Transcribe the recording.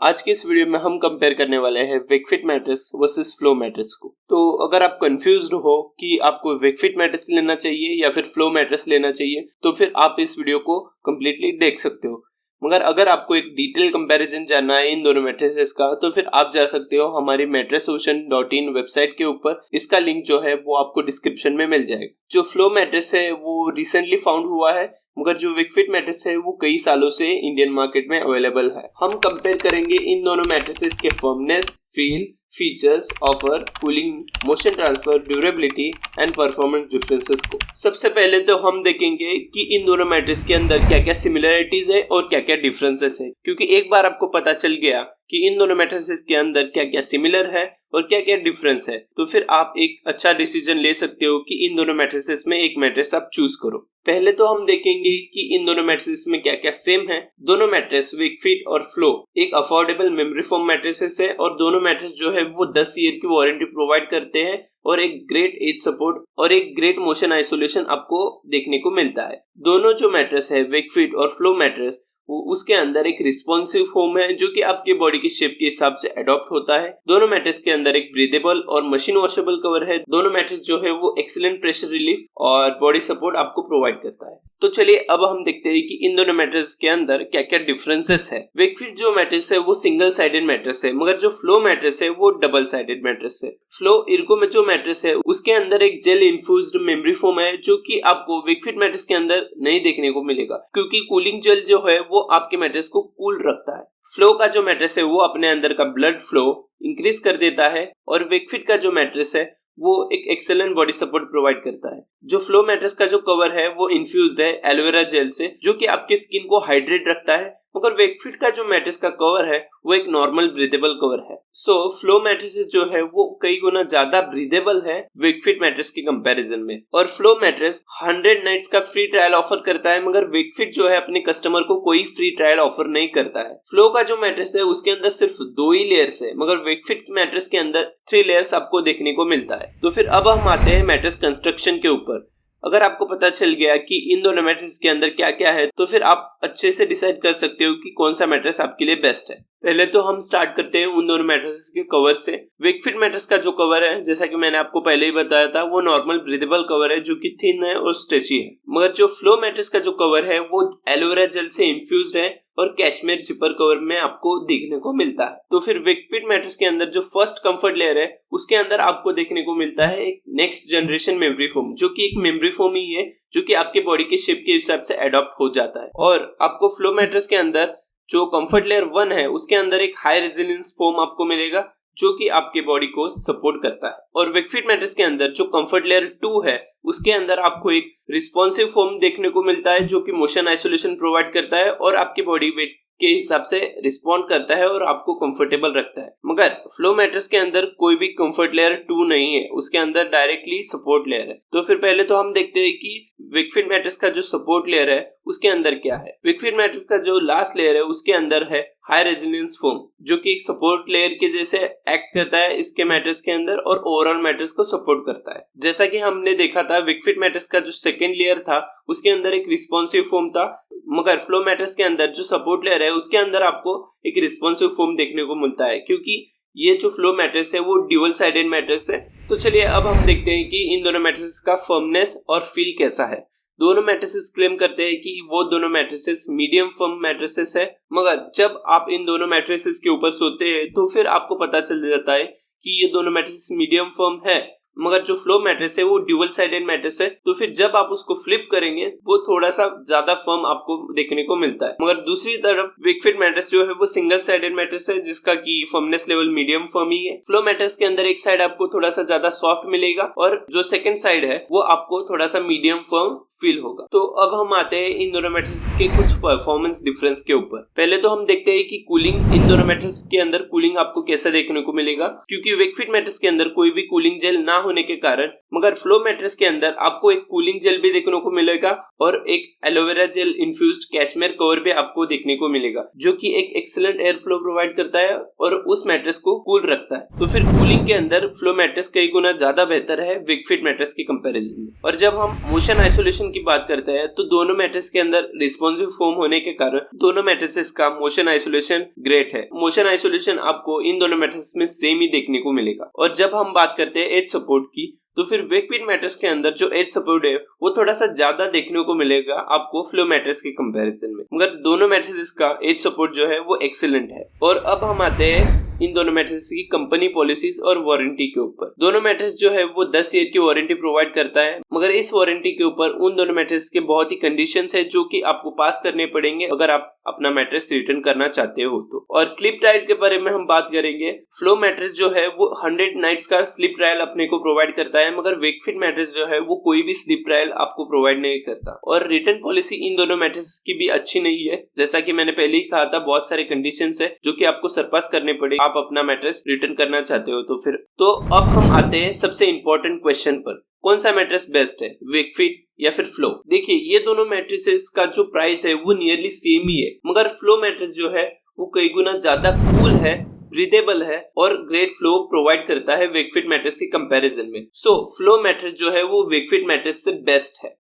आज के इस वीडियो में हम कंपेयर करने वाले हैं Wakefit mattress versus flow mattress को। तो अगर आप कंफ्यूज्ड हो कि आपको वेकफिट मैट्रेस लेना चाहिए या फिर फ्लो मैट्रेस लेना चाहिए तो फिर आप इस वीडियो को कम्प्लीटली देख सकते हो। मगर अगर आपको एक डिटेल कंपैरिजन जानना है इन दोनों मैट्रेसेस का तो फिर आप जा सकते हो हमारी matressocean.in वेबसाइट के ऊपर। इसका लिंक जो है वो आपको डिस्क्रिप्शन में मिल जाएगा। जो फ्लो मैट्रेस है वो रिसेंटली फाउंड हुआ है, मगर जो वेकफिट मैट्रेस है वो कई सालों से इंडियन मार्केट में अवेलेबल है। हम कंपेयर करेंगे इन दोनों मैट्रेसेस के firmness, feel, features, offer, cooling, motion transfer, durability and performance differences को। सबसे पहले तो हम देखेंगे कि इन दोनों मैट्रेस के अंदर क्या क्या सिमिलरिटीज है और क्या क्या डिफरेंसेस है, क्योंकि एक बार आपको पता चल गया कि इन दोनों मैट्रेसेस के अंदर क्या क्या सिमिलर है और क्या क्या डिफरेंस है तो फिर आप एक अच्छा डिसीजन ले सकते हो कि इन दोनों मैट्रेसेस में एक मैट्रेस आप चूज करो। पहले तो हम देखेंगे कि इन दोनों मैट्रेसेस में क्या क्या सेम है। दोनों मैट्रेस वेकफिट और फ्लो एक अफोर्डेबल मेमोरी फोम मैट्रेसेस है और दोनों मैट्रेस जो है वो 10 ईयर की वारंटी प्रोवाइड करते हैं और एक ग्रेट एज सपोर्ट और एक ग्रेट मोशन आइसोलेशन आपको देखने को मिलता है। दोनों जो मैट्रेस है वेकफिट और फ्लो मैट्रेस उसके अंदर एक रिस्पॉन्सिव फोम है जो कि आपके बॉडी की शेप के हिसाब से अडॉप्ट होता है। दोनों मैट्रेस के अंदर एक ब्रीदेबल और मशीन वॉशेबल कवर है। दोनों मैट्रेस जो है वो एक्सीलेंट प्रेशर रिलीफ और बॉडी सपोर्ट आपको प्रोवाइड करता है। तो चलिए अब हम देखते हैं कि इन दोनों मैट्रेस के अंदर क्या क्या डिफरेंसेस है। वेकफिट जो मैट्रेस है वो सिंगल साइडेड मैट्रेस है, मगर जो फ्लो मैट्रेस है वो डबल साइडेड मैट्रेस है। फ्लो इर्को में जो मैट्रेस है उसके अंदर एक जेल इन्फ्यूज्ड मेमोरी फोम है जो कि आपको वेकफिट मैट्रेस के अंदर नहीं देखने को मिलेगा, क्योंकि कूलिंग जेल जो है वो आपके मैट्रेस को कूल रखता है। फ्लो का जो मैट्रेस है वो अपने अंदर का ब्लड फ्लो इंक्रीज कर देता है और वेकफिट का जो मैट्रेस है वो एक एक्सेलेंट बॉडी सपोर्ट प्रोवाइड करता है। जो फ्लो मैट्रेस का जो कवर है वो इन्फ्यूज्ड है एलोवेरा जेल से जो कि आपकी स्किन को हाइड्रेट रखता है, मगर वेकफिट का जो मैट्रेस का कवर है वो एक नॉर्मल ब्रीदेबल कवर है। सो फ्लो मैट्रेसेस जो है वो कई गुना ज्यादा ब्रीदेबल है वेकफिट मैट्रेस के कंपैरिजन में। और फ्लो मैट्रेस 100 नाइट्स का फ्री ट्रायल ऑफर करता है, मगर वेकफिट जो है अपने कस्टमर को कोई फ्री ट्रायल ऑफर नहीं करता है। फ्लो का जो मैट्रेस है उसके अंदर सिर्फ 2 ही लेयर्स है, मगर वेकफिट मैट्रेस के अंदर 3 लेयर्स आपको देखने को मिलता है। तो फिर अब हम आते हैं मैट्रेस कंस्ट्रक्शन के ऊपर। अगर आपको पता चल गया कि इन दोनों मैट्रेस के अंदर क्या क्या है तो फिर आप अच्छे से डिसाइड कर सकते हो कि कौन सा मैट्रेस आपके लिए बेस्ट है। पहले तो हम स्टार्ट करते हैं उन दोनों मैट्रेस के कवर से। वेकफिट मैट्रेस का जो कवर है जैसा कि मैंने आपको पहले ही बताया था वो नॉर्मल ब्रीदेबल कवर है जो कि थिन है और स्ट्रेची है, मगर जो फ्लो मैट्रेस का जो कवर है वो एलोवेरा जेल से इन्फ्यूज्ड है और कैशमेर जिपर कवर में आपको देखने को मिलता है। तो फिर वेकफिट मैट्रेस के अंदर जो फर्स्ट कंफर्ट लेयर है उसके अंदर आपको देखने को मिलता है एक नेक्स्ट जनरेशन मेमोरी फोम जो कि एक मेमोरी फोम ही है जो कि आपके बॉडी के शेप के हिसाब से अडॉप्ट हो जाता है। और आपको फ्लो मैट्रेस के अंदर जो कंफर्ट लेयर 1 है उसके अंदर एक हाई रेजिलियंस फोम आपको मिलेगा जो कि आपके बॉडी को सपोर्ट करता है। और वेकफिट मैट्रेस के अंदर जो कंफर्ट लेयर 2 है उसके अंदर आपको एक रिस्पॉन्सिव फोम देखने को मिलता है जो कि मोशन आइसोलेशन प्रोवाइड करता है और आपकी बॉडी वेट के हिसाब से रिस्पॉन्ड करता है और आपको कंफर्टेबल रखता है। मगर फ्लो मैट्रेस के अंदर कोई भी कंफर्ट लेयर 2 नहीं है, उसके अंदर डायरेक्टली सपोर्ट लेयर है। तो फिर पहले तो हम देखते हैं कि वेकफिट मैट्रेस का जो सपोर्ट लेयर है उसके अंदर क्या है। वेकफिट मैट्रेस का जो लास्ट लेयर है उसके अंदर है हाई रेजिलियंस फोम जो कि एक सपोर्ट लेयर के जैसे एक्ट करता है इसके मैट्रेस के अंदर और ओवरऑल मैट्रेस को सपोर्ट करता है। जैसा कि हमने देखा था वेकफिट मैट्रेस का जो सेकेंड लेयर था उसके अंदर एक रिस्पॉन्सिव फोम था, मगर फ्लो मैट्रेस के अंदर जो सपोर्ट लेयर है उसके अंदर आपको एक रिस्पॉन्सिव फोम देखने को मिलता है, क्योंकि ये जो फ्लो मैट्रेस है वो ड्यूअल साइडेड मैट्रेस है। तो चलिए अब हम देखते हैं कि इन दोनों मैट्रेस का फर्मनेस और फील कैसा है। दोनों मैट्रेसेस क्लेम करते हैं कि वो दोनों मैट्रेसेस मीडियम फर्म मैट्रेसेस है, मगर जब आप इन दोनों मैट्रेसेस के ऊपर सोते हैं तो फिर आपको पता चल जाता है कि ये दोनों मैट्रेसेस मीडियम फर्म है, मगर जो फ्लो मैट्रेस है वो ड्यूअल साइडेड मैट्रेस है। तो फिर जब आप उसको फ्लिप करेंगे वो थोड़ा सा ज्यादा फर्म आपको देखने को मिलता है। मगर दूसरी तरफ वेकफिट मैट्रेस जो है वो सिंगल साइडेड मैट्रेस है जिसका की फर्मनेस लेवल मीडियम फर्म ही है। फ्लो मैट्रेस के अंदर एक साइड आपको थोड़ा सा ज्यादा सॉफ्ट मिलेगा और जो सेकंड साइड है वो आपको थोड़ा सा मीडियम फर्म फील होगा। तो अब हम आते हैं इन दोनों मैट्रेस के कुछ परफॉर्मेंस डिफरेंस के ऊपर। पहले तो हम देखते हैं कि कूलिंग इन दोनों मैट्रेस के अंदर कूलिंग आपको कैसा देखने को मिलेगा, क्योंकि वेकफिट मैट्रेस के अंदर कोई भी कूलिंग जेल ना होने के कारण, मगर फ्लो मैट्रेस के अंदर आपको एक कूलिंग जेल भी देखने को मिलेगा और एक aloe vera gel infused cashmere cover भी आपको देखने को मिलेगा, जो कि एक एक्सीलेंट एयर फ्लो प्रोवाइड करता है और उस मैट्रेस को कूल रखता है। तो फिर कूलिंग के अंदर फ्लो मैट्रेस कई गुना ज्यादा बेहतर है विकफिट मैट्रेस के कंपैरिजन में। और जब हम मोशन आइसोलेशन की बात करते हैं तो दोनों मैट्रेस के अंदर रिस्पॉन्सिव फोम होने के कारण दोनों मैट्रेसेस का मोशन आइसोलेशन ग्रेट है। मोशन आइसोलेशन आपको इन दोनों मैट्रेस में सेम ही देखने को मिलेगा। और जब हम बात करते हैं एज सपोर्ट की, तो फिर वेकफिट मैट्रेस के अंदर जो एज सपोर्ट है वो थोड़ा सा ज्यादा देखने को मिलेगा आपको फ्लो मैट्रेस के कंपैरिजन में, मगर दोनों मैट्रेसेस का एज सपोर्ट जो है वो एक्सीलेंट है। और अब हम आते हैं इन दोनों मैट्रेस की कंपनी पॉलिसीज और वारंटी के ऊपर। दोनों मैट्रेस जो है वो 10 ईयर की वारंटी प्रोवाइड करता है, मगर इस वारंटी के ऊपर उन दोनों मैट्रेस के बहुत ही कंडीशंस है जो कि आपको पास करने पड़ेंगे अगर आप अपना मैट्रेस रिटर्न करना चाहते हो तो। और स्लीप ट्रायल के बारे में हम बात करेंगे। फ्लो मैट्रेस जो है वो 100 नाइट्स का स्लीप ट्रायल अपने को प्रोवाइड करता है, मगर वेकफिट मैट्रेस जो है वो कोई भी स्लीप ट्रायल आपको प्रोवाइड नहीं करता। और रिटर्न पॉलिसी इन दोनों मैट्रेस की भी अच्छी नहीं है। जैसा कि मैंने पहले ही कहा था, बहुत सारे कंडीशंस है जो कि आपको सरपास करने पड़े आप अपना मैट्रेस रिटर्न करना चाहते हो तो अब हम आते हैं सबसे इंपॉर्टेंट क्वेश्चन पर, कौन सा मैट्रेस बेस्ट है, वेकफिट या फिर फ्लो। देखिए, ये दोनों मैट्रेसेस का जो प्राइस है वो नियरली सेम ही है, मगर फ्लो मैट्रेस जो है वो कई गुना ज्यादा कूल है, ब्रीदेबल है और ग्रेट फ्लो प्रोवाइड करता है वेकफिट मैट्रेस के कंपैरिजन में। सो फ्लो मैट्रेस जो है वो वेकफिट मैट्रेस से बेस्ट है।